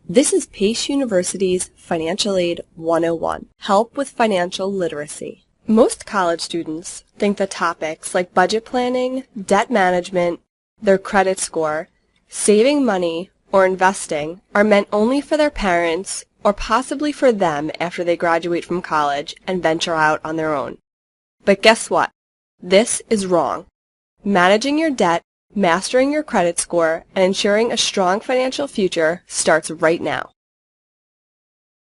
This is Pace University's Financial Aid 101, Help with Financial Literacy. Most college students think that topics like budget planning, debt management, their credit score, saving money, or investing are meant only for their parents or possibly for them after they graduate from college and venture out on their own. But guess what? This is wrong. Managing your debt, mastering your credit score, and ensuring a strong financial future starts right now.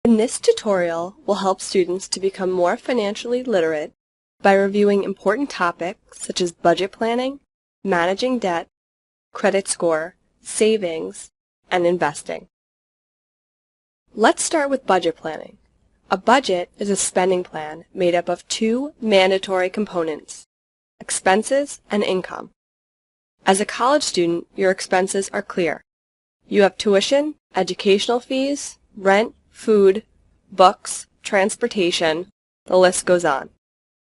In this tutorial, we'll help students to become more financially literate by reviewing important topics such as budget planning, managing debt, credit score, savings, and investing. Let's start with budget planning. A budget is a spending plan made up of two mandatory components, expenses and income. As a college student, your expenses are clear. You have tuition, educational fees, rent, food, books, transportation, the list goes on.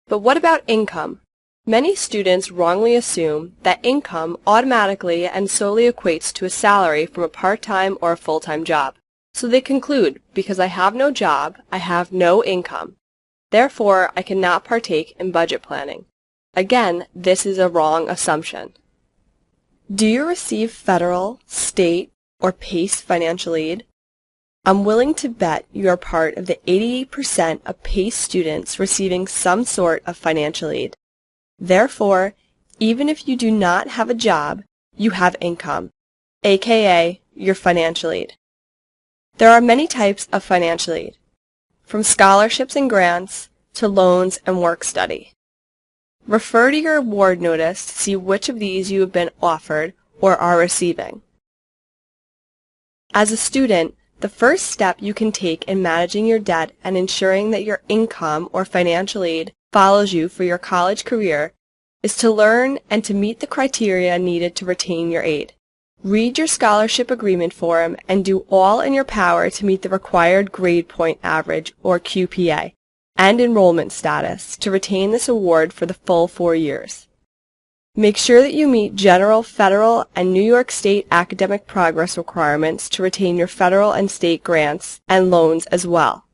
But what about income? Many students wrongly assume that income automatically and solely equates to a salary from a part-time or a full-time job. So they conclude, because I have no job, I have no income. Therefore, I cannot partake in budget planning. Again, this is a wrong assumption. Do you receive federal, state, or PACE financial aid? I'm willing to bet you are part of the 88% of PACE students receiving some sort of financial aid. Therefore, even if you do not have a job, you have income, aka your financial aid. There are many types of financial aid, from scholarships and grants to loans and work study. Refer to your award notice to see which of these you have been offered or are receiving. As a student, the first step you can take in managing your debt and ensuring that your income or financial aid follows you for your college career is to learn and to meet the criteria needed to retain your aid. Read your scholarship agreement form and do all in your power to meet the required grade point average, or QPA, and enrollment status to retain this award for the full 4 years. Make sure that you meet general, federal, and New York State academic progress requirements to retain your federal and state grants and loans as well.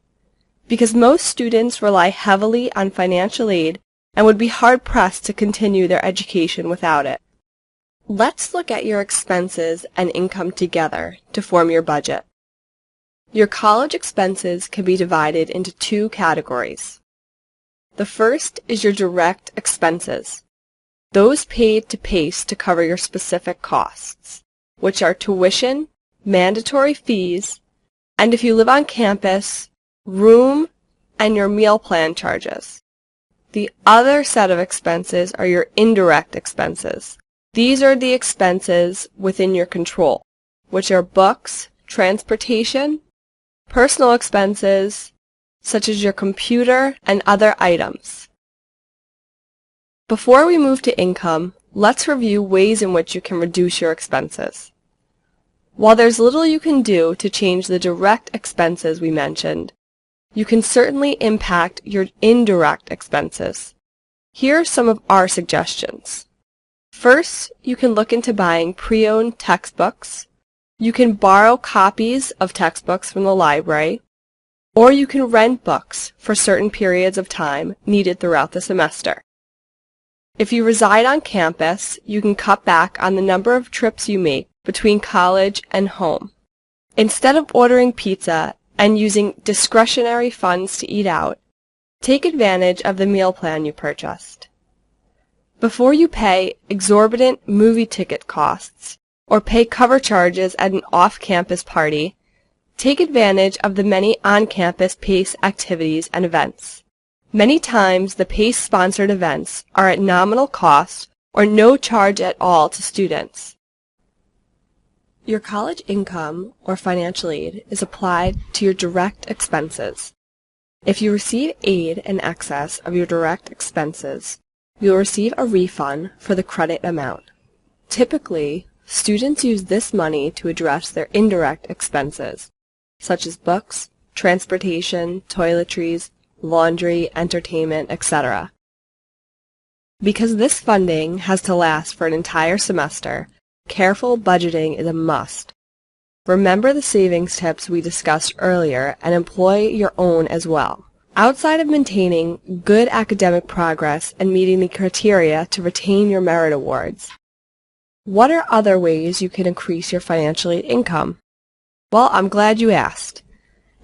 Because most students rely heavily on financial aid and would be hard-pressed to continue their education without it. Let's look at your expenses and income together to form your budget. Your college expenses can be divided into two categories. The first is your direct expenses, those paid to PACE to cover your specific costs, which are tuition, mandatory fees, and if you live on campus, room, and your meal plan charges. The other set of expenses are your indirect expenses. These are the expenses within your control, which are books, transportation, personal expenses, such as your computer and other items. Before we move to income, let's review ways in which you can reduce your expenses. While there's little you can do to change the direct expenses we mentioned, you can certainly impact your indirect expenses. Here are some of our suggestions. First, you can look into buying pre-owned textbooks. You can borrow copies of textbooks from the library, or you can rent books for certain periods of time needed throughout the semester. If you reside on campus, you can cut back on the number of trips you make between college and home. Instead of ordering pizza and using discretionary funds to eat out, take advantage of the meal plan you purchased. Before you pay exorbitant movie ticket costs or pay cover charges at an off-campus party, take advantage of the many on-campus PACE activities and events. Many times the PACE-sponsored events are at nominal cost or no charge at all to students. Your college income or financial aid is applied to your direct expenses. If you receive aid in excess of your direct expenses, you'll receive a refund for the credit amount. Typically, students use this money to address their indirect expenses, such as books, transportation, toiletries, laundry, entertainment, etc. Because this funding has to last for an entire semester, careful budgeting is a must. Remember the savings tips we discussed earlier and employ your own as well. Outside of maintaining good academic progress and meeting the criteria to retain your merit awards, what are other ways you can increase your financial aid income? Well, I'm glad you asked.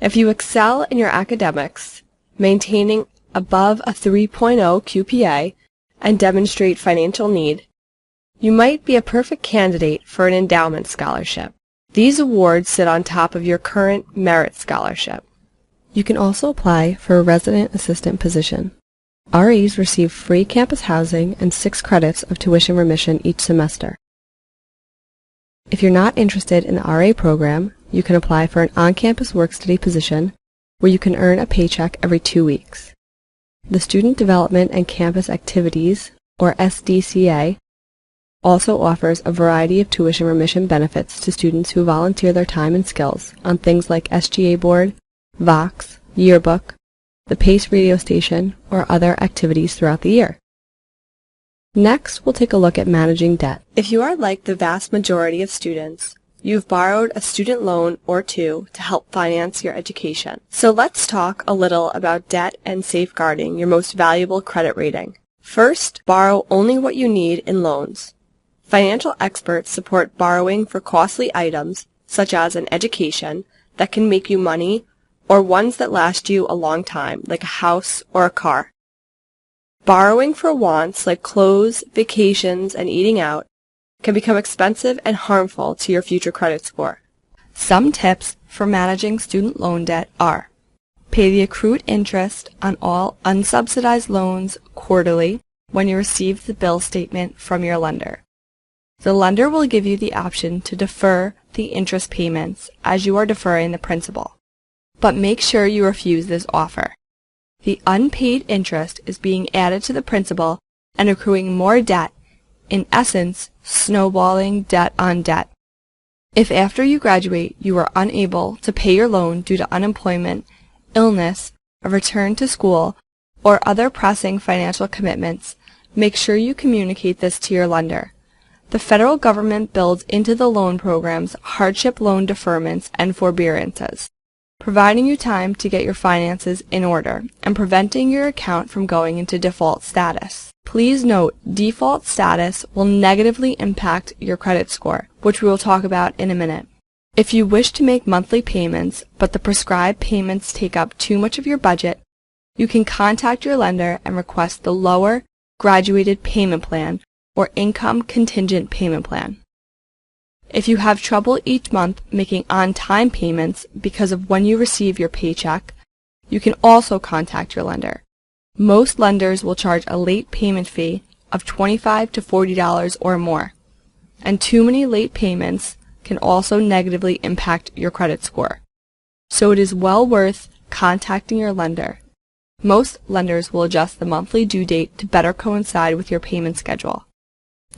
If you excel in your academics, maintaining above a 3.0 QPA, and demonstrate financial need, you might be a perfect candidate for an endowment scholarship. These awards sit on top of your current merit scholarship. You can also apply for a resident assistant position. RAs receive free campus housing and 6 credits of tuition remission each semester. If you're not interested in the RA program, you can apply for an on-campus work-study position where you can earn a paycheck every 2 weeks. The Student Development and Campus Activities, or SDCA, also offers a variety of tuition remission benefits to students who volunteer their time and skills on things like SGA Board, Vox, Yearbook, the PACE radio station, or other activities throughout the year. Next, we'll take a look at managing debt. If you are like the vast majority of students, you've borrowed a student loan or two to help finance your education. So let's talk a little about debt and safeguarding your most valuable credit rating. First, borrow only what you need in loans. Financial experts support borrowing for costly items, such as an education, that can make you money, or ones that last you a long time, like a house or a car. Borrowing for wants like clothes, vacations, and eating out can become expensive and harmful to your future credit score. Some tips for managing student loan debt are: pay the accrued interest on all unsubsidized loans quarterly when you receive the bill statement from your lender. The lender will give you the option to defer the interest payments as you are deferring the principal, but make sure you refuse this offer. The unpaid interest is being added to the principal and accruing more debt, in essence, snowballing debt on debt. If after you graduate you are unable to pay your loan due to unemployment, illness, a return to school, or other pressing financial commitments, make sure you communicate this to your lender. The federal government builds into the loan programs hardship loan deferments and forbearances, providing you time to get your finances in order and preventing your account from going into default status. Please note, default status will negatively impact your credit score, which we will talk about in a minute. If you wish to make monthly payments, but the prescribed payments take up too much of your budget, you can contact your lender and request the lower graduated payment plan or income contingent payment plan. If you have trouble each month making on-time payments because of when you receive your paycheck, you can also contact your lender. Most lenders will charge a late payment fee of $25 to $40 or more, and too many late payments can also negatively impact your credit score. So it is well worth contacting your lender. Most lenders will adjust the monthly due date to better coincide with your payment schedule.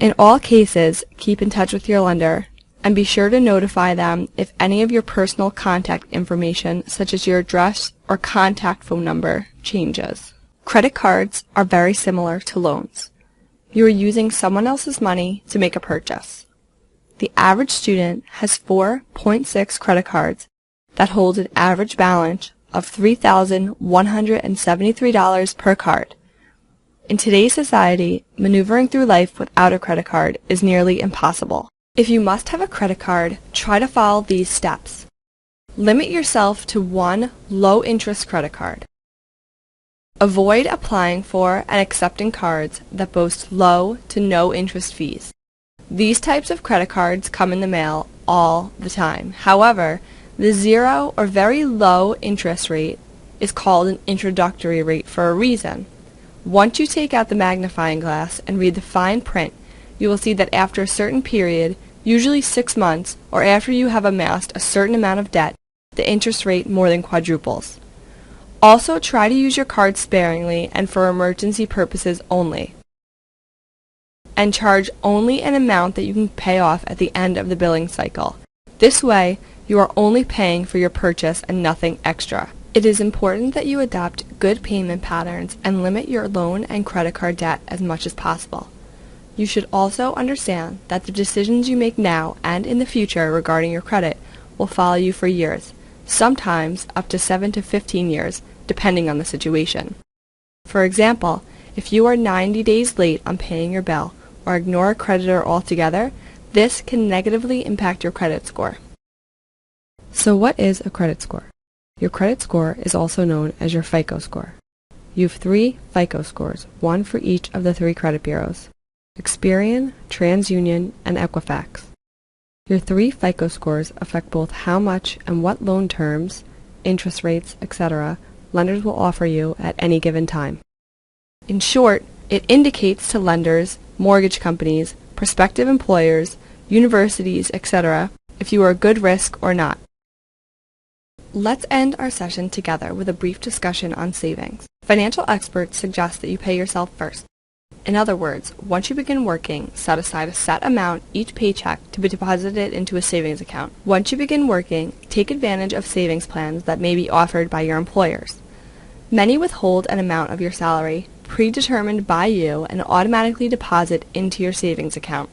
In all cases, keep in touch with your lender and be sure to notify them if any of your personal contact information, such as your address or contact phone number, changes. Credit cards are very similar to loans. You are using someone else's money to make a purchase. The average student has 4.6 credit cards that hold an average balance of $3,173 per card. In today's society, maneuvering through life without a credit card is nearly impossible. If you must have a credit card, try to follow these steps. Limit yourself to one low-interest credit card. Avoid applying for and accepting cards that boast low to no interest fees. These types of credit cards come in the mail all the time. However, the zero or very low interest rate is called an introductory rate for a reason. Once you take out the magnifying glass and read the fine print, you will see that after a certain period, usually 6 months, or after you have amassed a certain amount of debt, the interest rate more than quadruples. Also, try to use your card sparingly and for emergency purposes only, and charge only an amount that you can pay off at the end of the billing cycle. This way, you are only paying for your purchase and nothing extra. It is important that you adopt good payment patterns and limit your loan and credit card debt as much as possible. You should also understand that the decisions you make now and in the future regarding your credit will follow you for years, sometimes up to 7 to 15 years, depending on the situation. For example, if you are 90 days late on paying your bill or ignore a creditor altogether, this can negatively impact your credit score. So what is a credit score? Your credit score is also known as your FICO score. You have 3 FICO scores, one for each of the 3 credit bureaus: Experian, TransUnion, and Equifax. Your 3 FICO scores affect both how much and what loan terms, interest rates, etc. lenders will offer you at any given time. In short, it indicates to lenders, mortgage companies, prospective employers, universities, etc. if you are a good risk or not. Let's end our session together with a brief discussion on savings. Financial experts suggest that you pay yourself first. In other words, once you begin working, set aside a set amount each paycheck to be deposited into a savings account. Once you begin working, take advantage of savings plans that may be offered by your employers. Many withhold an amount of your salary predetermined by you and automatically deposit into your savings account.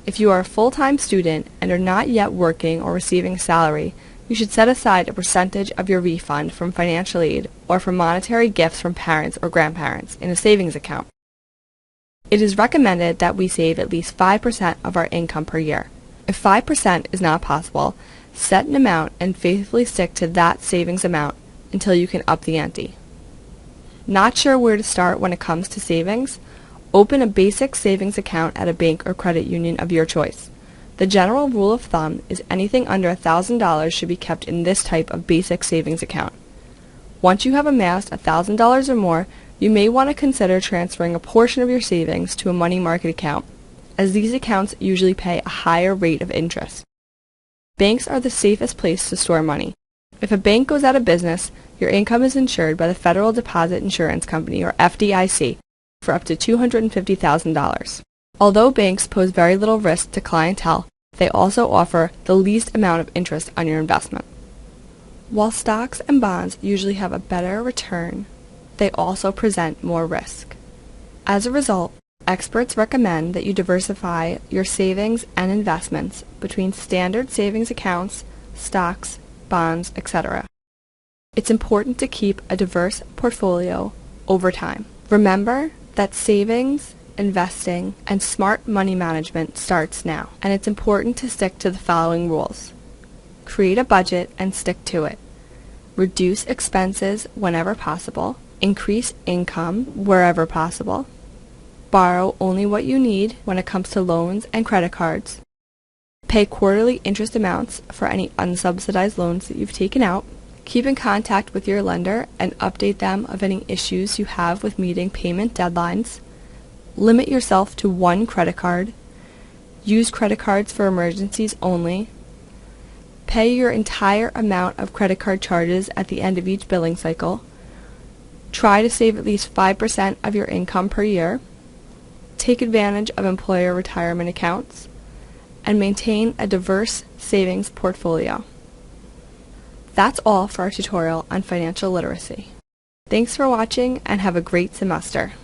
If you are a full-time student and are not yet working or receiving a salary, you should set aside a percentage of your refund from financial aid or from monetary gifts from parents or grandparents in a savings account. It is recommended that we save at least 5% of our income per year. If 5% is not possible, set an amount and faithfully stick to that savings amount until you can up the ante. Not sure where to start when it comes to savings? Open a basic savings account at a bank or credit union of your choice. The general rule of thumb is anything under $1,000 should be kept in this type of basic savings account. Once you have amassed $1,000 or more, you may want to consider transferring a portion of your savings to a money market account, as these accounts usually pay a higher rate of interest. Banks are the safest place to store money. If a bank goes out of business, your income is insured by the Federal Deposit Insurance Company, or FDIC, for up to $250,000. Although banks pose very little risk to clientele, they also offer the least amount of interest on your investment. While stocks and bonds usually have a better return, they also present more risk. As a result, experts recommend that you diversify your savings and investments between standard savings accounts, stocks, bonds, etc. It's important to keep a diverse portfolio over time. Remember that savings, investing, and smart money management starts now, and it's important to stick to the following rules. Create a budget and stick to it. Reduce expenses whenever possible. Increase income wherever possible. Borrow only what you need when it comes to loans and credit cards. Pay quarterly interest amounts for any unsubsidized loans that you've taken out. Keep in contact with your lender and update them of any issues you have with meeting payment deadlines. Limit yourself to 1 credit card. Use credit cards for emergencies only. Pay your entire amount of credit card charges at the end of each billing cycle. Try to save at least 5% of your income per year. Take advantage of employer retirement accounts. And maintain a diverse savings portfolio. That's all for our tutorial on financial literacy. Thanks for watching and have a great semester.